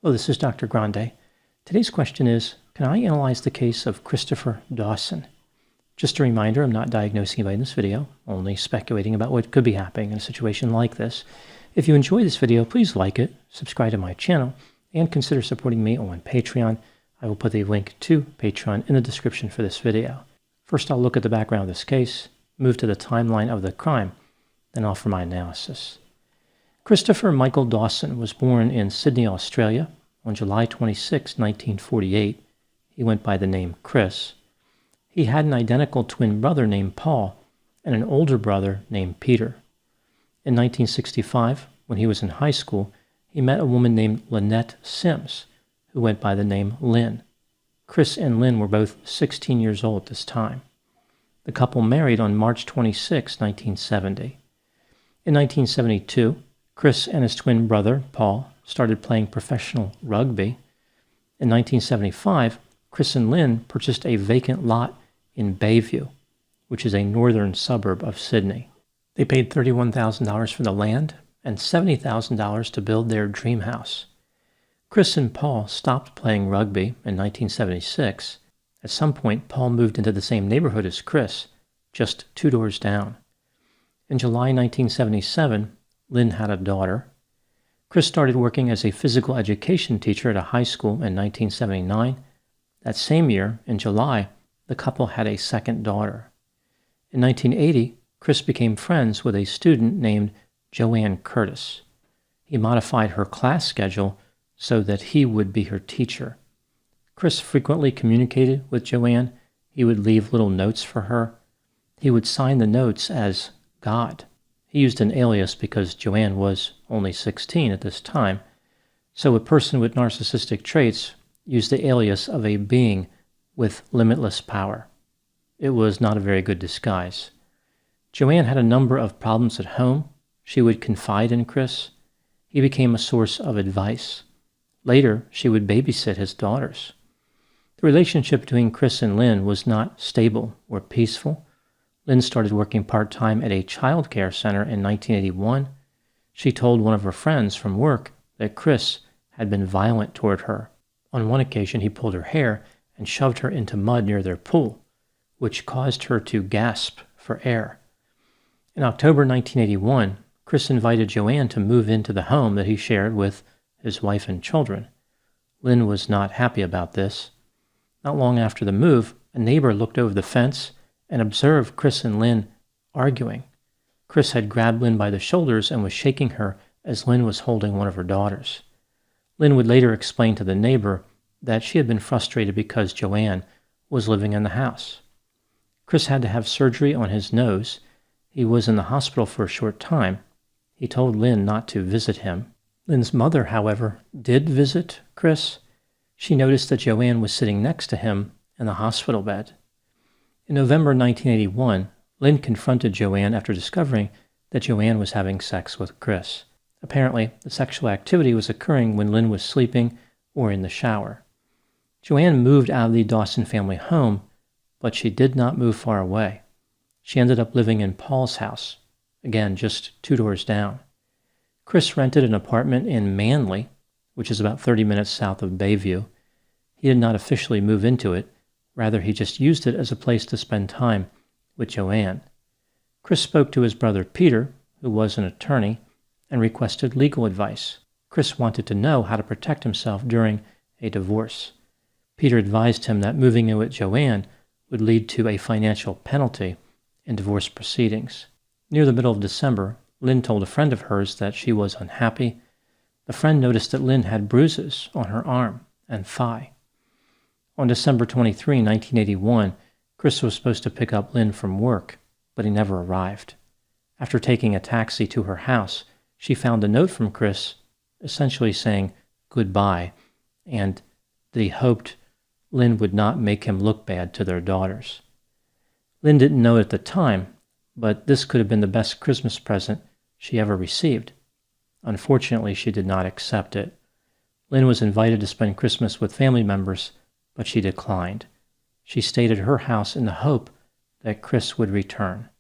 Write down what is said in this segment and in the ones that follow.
Hello, this is Dr. Grande. Today's question is, can I analyze the case of Christopher Dawson? Just a reminder, I'm not diagnosing anybody in this video, only speculating about what could be happening in a situation like this. If you enjoy this video, please like it, subscribe to my channel, and consider supporting me on Patreon. I will put the link to Patreon in the description for this video. First, I'll look at the background of this case, move to the timeline of the crime, then offer my analysis. Christopher Michael Dawson was born in Sydney, Australia on July 26, 1948. He went by the name Chris. He had an identical twin brother named Paul and an older brother named Peter. In 1965, when he was in high school, he met a woman named Lynette Sims, who went by the name Lynn. Chris and Lynn were both 16 years old at this time. The couple married on March 26, 1970. In 1972, Chris and his twin brother, Paul, started playing professional rugby. In 1975, Chris and Lynn purchased a vacant lot in Bayview, which is a northern suburb of Sydney. They paid $31,000 for the land and $70,000 to build their dream house. Chris and Paul stopped playing rugby in 1976. At some point, Paul moved into the same neighborhood as Chris, just 2 doors down. In July 1977, Lynn had a daughter. Chris started working as a physical education teacher at a high school in 1979. That same year, in July, the couple had a second daughter. In 1980, Chris became friends with a student named Joanne Curtis. He modified her class schedule so that he would be her teacher. Chris frequently communicated with Joanne. He would leave little notes for her. He would sign the notes as God. He used an alias because Joanne was only 16 at this time, so a person with narcissistic traits used the alias of a being with limitless power. It was not a very good disguise. Joanne had a number of problems at home. She would confide in Chris. He became a source of advice. Later, she would babysit his daughters. The relationship between Chris and Lynn was not stable or peaceful. Lynn started working part-time at a child care center in 1981. She told one of her friends from work that Chris had been violent toward her. On one occasion, he pulled her hair and shoved her into mud near their pool, which caused her to gasp for air. In October 1981, Chris invited Joanne to move into the home that he shared with his wife and children. Lynn was not happy about this. Not long after the move, a neighbor looked over the fence and observed Chris and Lynn arguing. Chris had grabbed Lynn by the shoulders and was shaking her as Lynn was holding one of her daughters. Lynn would later explain to the neighbor that she had been frustrated because Joanne was living in the house. Chris had to have surgery on his nose. He was in the hospital for a short time. He told Lynn not to visit him. Lynn's mother, however, did visit Chris. She noticed that Joanne was sitting next to him in the hospital bed. In November 1981, Lynn confronted Joanne after discovering that Joanne was having sex with Chris. Apparently, the sexual activity was occurring when Lynn was sleeping or in the shower. Joanne moved out of the Dawson family home, but she did not move far away. She ended up living in Paul's house, again just 2 doors down. Chris rented an apartment in Manly, which is about 30 minutes south of Bayview. He did not officially move into it. Rather, he just used it as a place to spend time with Joanne. Chris spoke to his brother Peter, who was an attorney, and requested legal advice. Chris wanted to know how to protect himself during a divorce. Peter advised him that moving in with Joanne would lead to a financial penalty in divorce proceedings. Near the middle of December, Lynn told a friend of hers that she was unhappy. The friend noticed that Lynn had bruises on her arm and thigh. On December 23, 1981, Chris was supposed to pick up Lynn from work, but he never arrived. After taking a taxi to her house, she found a note from Chris essentially saying goodbye and that he hoped Lynn would not make him look bad to their daughters. Lynn didn't know it at the time, but this could have been the best Christmas present she ever received. Unfortunately, she did not accept it. Lynn was invited to spend Christmas with family members, but she declined. She stayed at her house in the hope that Chris would return.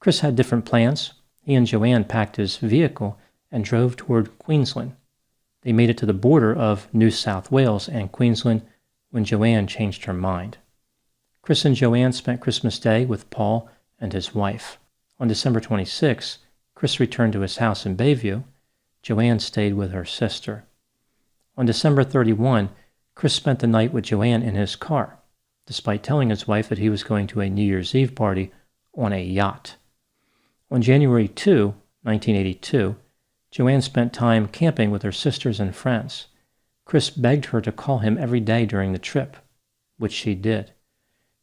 Chris had different plans. He and Joanne packed his vehicle and drove toward Queensland. They made it to the border of New South Wales and Queensland when Joanne changed her mind. Chris and Joanne spent Christmas Day with Paul and his wife. On December 26, Chris returned to his house in Bayview. Joanne stayed with her sister. On December 31, Chris spent the night with Joanne in his car, despite telling his wife that he was going to a New Year's Eve party on a yacht. On January 2, 1982, Joanne spent time camping with her sisters and friends. Chris begged her to call him every day during the trip, which she did.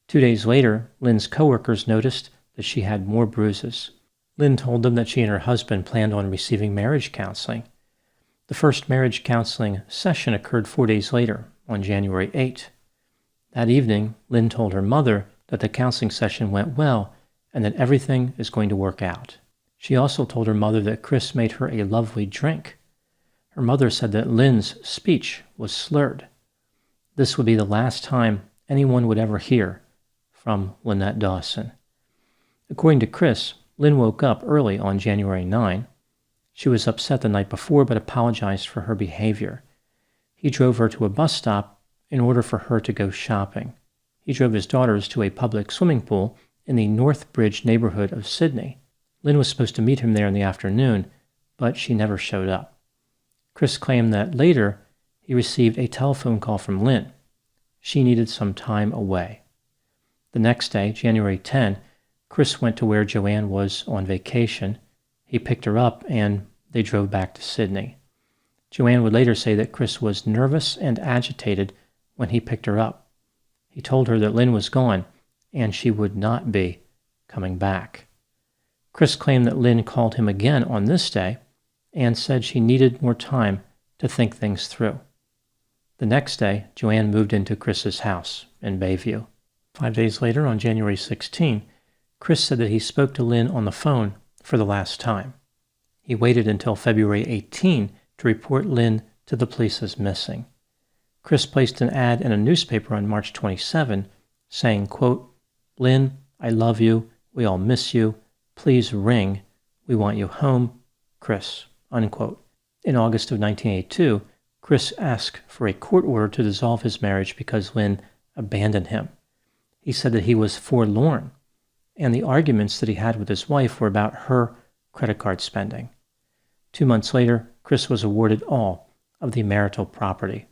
2 days later, Lynn's coworkers noticed that she had more bruises. Lynn told them that she and her husband planned on receiving marriage counseling. The first marriage counseling session occurred 4 days later, on January 8. That evening, Lynn told her mother that the counseling session went well and that everything is going to work out. She also told her mother that Chris made her a lovely drink. Her mother said that Lynn's speech was slurred. This would be the last time anyone would ever hear from Lynette Dawson. According to Chris, Lynn woke up early on January 9. She was upset the night before but apologized for her behavior. He drove her to a bus stop in order for her to go shopping. He drove his daughters to a public swimming pool in the North Bridge neighborhood of Sydney. Lynn was supposed to meet him there in the afternoon, but she never showed up. Chris claimed that later he received a telephone call from Lynn. She needed some time away. The next day, January 10, Chris went to where Joanne was on vacation. He picked her up and they drove back to Sydney. Joanne would later say that Chris was nervous and agitated when he picked her up. He told her that Lynn was gone and she would not be coming back. Chris claimed that Lynn called him again on this day and said she needed more time to think things through. The next day, Joanne moved into Chris's house in Bayview. 5 days later, on January 16, Chris said that he spoke to Lynn on the phone for the last time. He waited until February 18 to report Lynn to the police as missing. Chris placed an ad in a newspaper on March 27 saying, quote, "Lynn, I love you. We all miss you. Please ring. We want you home. Chris," unquote. In August of 1982, Chris asked for a court order to dissolve his marriage because Lynn abandoned him. He said that he was forlorn, and the arguments that he had with his wife were about her credit card spending. 2 months later, Chris was awarded all of the marital property.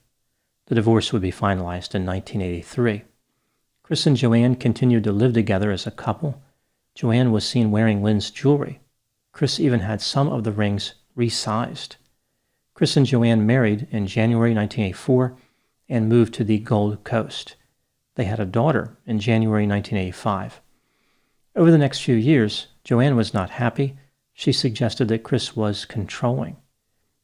The divorce would be finalized in 1983. Chris and Joanne continued to live together as a couple. Joanne was seen wearing Lynn's jewelry. Chris even had some of the rings resized. Chris and Joanne married in January 1984 and moved to the Gold Coast. They had a daughter in January 1985. Over the next few years, Joanne was not happy. She suggested that Chris was controlling.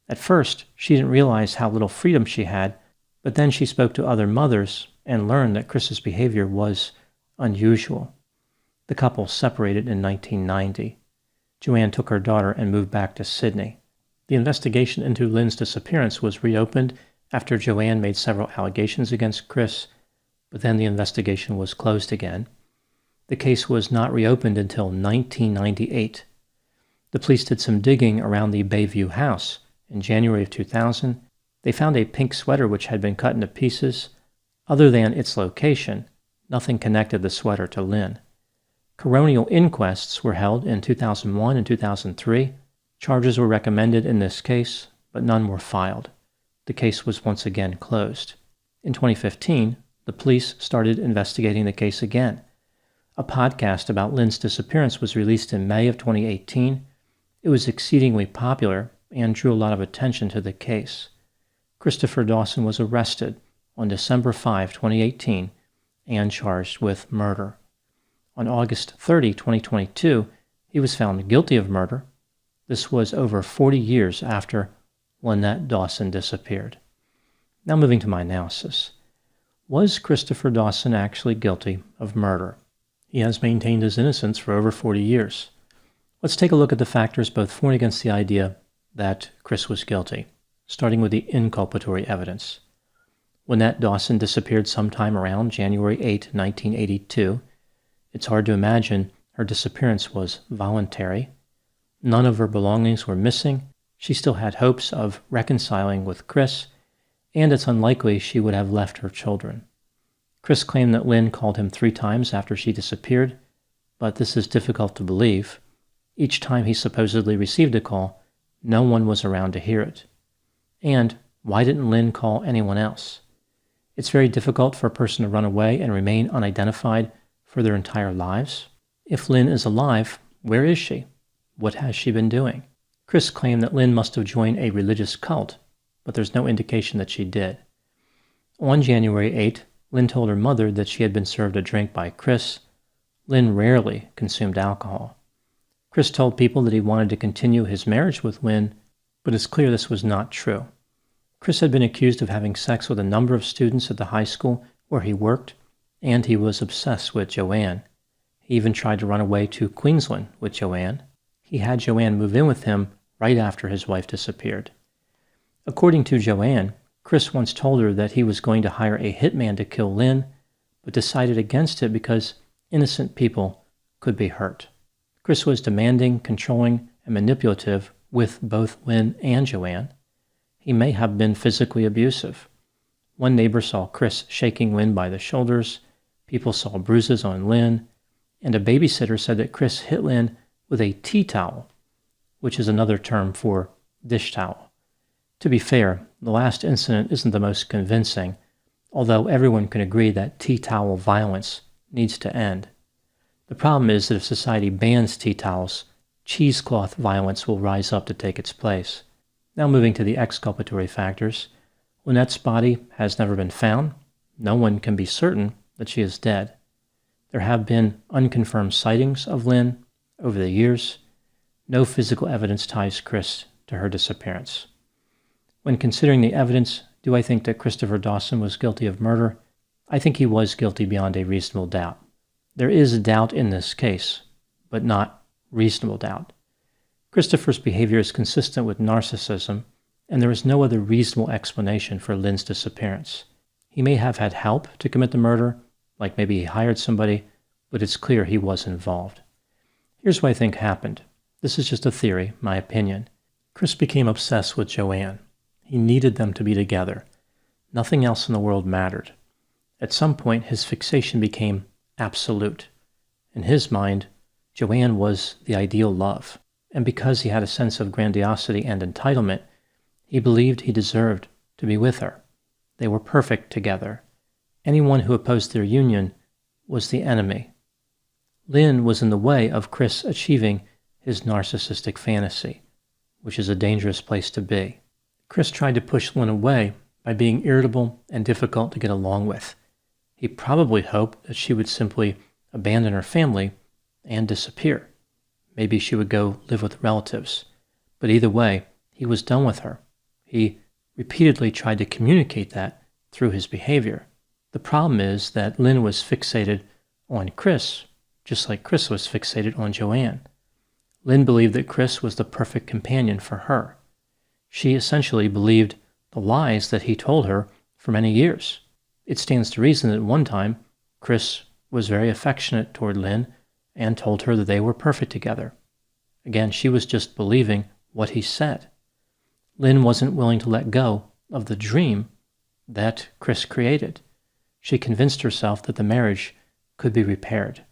At first, she didn't realize how little freedom she had, but then she spoke to other mothers and learned that Chris's behavior was unusual. The couple separated in 1990. Joanne took her daughter and moved back to Sydney. The investigation into Lynn's disappearance was reopened after Joanne made several allegations against Chris, but then the investigation was closed again. The case was not reopened until 1998. The police did some digging around the Bayview house. In January of 2000, they found a pink sweater which had been cut into pieces. Other than its location, nothing connected the sweater to Lynn. Coronial inquests were held in 2001 and 2003. Charges were recommended in this case, but none were filed. The case was once again closed. In 2015, the police started investigating the case again. A podcast about Lynn's disappearance was released in May of 2018. It was exceedingly popular and drew a lot of attention to the case. Christopher Dawson was arrested on December 5, 2018, and charged with murder. On August 30, 2022, he was found guilty of murder. This was over 40 years after Lynette Dawson disappeared. Now moving to my analysis. Was Christopher Dawson actually guilty of murder? He has maintained his innocence for over 40 years. Let's take a look at the factors both for and against the idea that Chris was guilty, starting with the inculpatory evidence. Lynette Dawson disappeared sometime around January 8, 1982. It's hard to imagine her disappearance was voluntary. None of her belongings were missing. She still had hopes of reconciling with Chris, and it's unlikely she would have left her children. Chris claimed that Lynn called him 3 times after she disappeared, but this is difficult to believe. Each time he supposedly received a call, no one was around to hear it. And why didn't Lynn call anyone else? It's very difficult for a person to run away and remain unidentified for their entire lives. If Lynn is alive, where is she? What has she been doing? Chris claimed that Lynn must have joined a religious cult, but there's no indication that she did. On January 8, Lynn told her mother that she had been served a drink by Chris. Lynn rarely consumed alcohol. Chris told people that he wanted to continue his marriage with Lynn, but it's clear this was not true. Chris had been accused of having sex with a number of students at the high school where he worked, and he was obsessed with Joanne. He even tried to run away to Queensland with Joanne. He had Joanne move in with him right after his wife disappeared. According to Joanne, Chris once told her that he was going to hire a hitman to kill Lynn, but decided against it because innocent people could be hurt. Chris was demanding, controlling, and manipulative with both Lynn and Joanne. He may have been physically abusive. One neighbor saw Chris shaking Lynn by the shoulders, people saw bruises on Lynn, and a babysitter said that Chris hit Lynn with a tea towel, which is another term for dish towel. To be fair, the last incident isn't the most convincing, although everyone can agree that tea towel violence needs to end. The problem is that if society bans tea towels, cheesecloth violence will rise up to take its place. Now moving to the exculpatory factors. Lynette's body has never been found. No one can be certain that she is dead. There have been unconfirmed sightings of Lynn over the years. No physical evidence ties Chris to her disappearance. When considering the evidence, do I think that Christopher Dawson was guilty of murder? I think he was guilty beyond a reasonable doubt. There is doubt in this case, but not reasonable doubt. Christopher's behavior is consistent with narcissism, and there is no other reasonable explanation for Lynn's disappearance. He may have had help to commit the murder, like maybe he hired somebody, but it's clear he was involved. Here's what I think happened. This is just a theory, my opinion. Chris became obsessed with Joanne. He needed them to be together. Nothing else in the world mattered. At some point, his fixation became absolute. In his mind, Joanne was the ideal love, and because he had a sense of grandiosity and entitlement, he believed he deserved to be with her. They were perfect together. Anyone who opposed their union was the enemy. Lynn was in the way of Chris achieving his narcissistic fantasy, which is a dangerous place to be. Chris tried to push Lynn away by being irritable and difficult to get along with. He probably hoped that she would simply abandon her family and disappear. Maybe she would go live with relatives. But either way, he was done with her. He repeatedly tried to communicate that through his behavior. The problem is that Lynn was fixated on Chris, just like Chris was fixated on Joanne. Lynn believed that Chris was the perfect companion for her. She essentially believed the lies that he told her for many years. It stands to reason that at one time, Chris was very affectionate toward Lynn and told her that they were perfect together. Again, she was just believing what he said. Lynn wasn't willing to let go of the dream that Chris created. She convinced herself that the marriage could be repaired.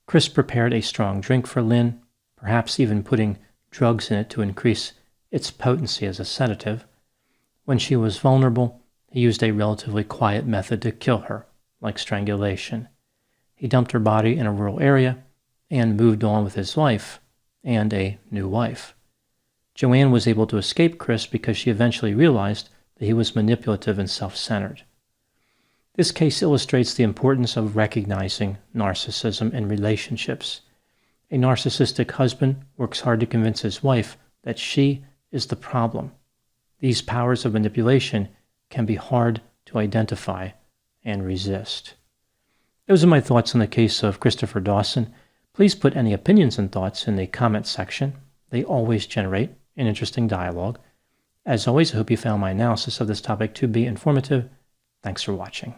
Chris prepared a strong drink for Lynn, perhaps even putting drugs in it to increase its potency as a sedative. When she was vulnerable, he used a relatively quiet method to kill her, like strangulation. He dumped her body in a rural area and moved on with his life and a new wife. Joanne was able to escape Chris because she eventually realized that he was manipulative and self-centered. This case illustrates the importance of recognizing narcissism in relationships. A narcissistic husband works hard to convince his wife that she is the problem. These powers of manipulation can be hard to identify and resist. Those are my thoughts on the case of Christopher Dawson. Please put any opinions and thoughts in the comments section. They always generate an interesting dialogue. As always, I hope you found my analysis of this topic to be informative. Thanks for watching.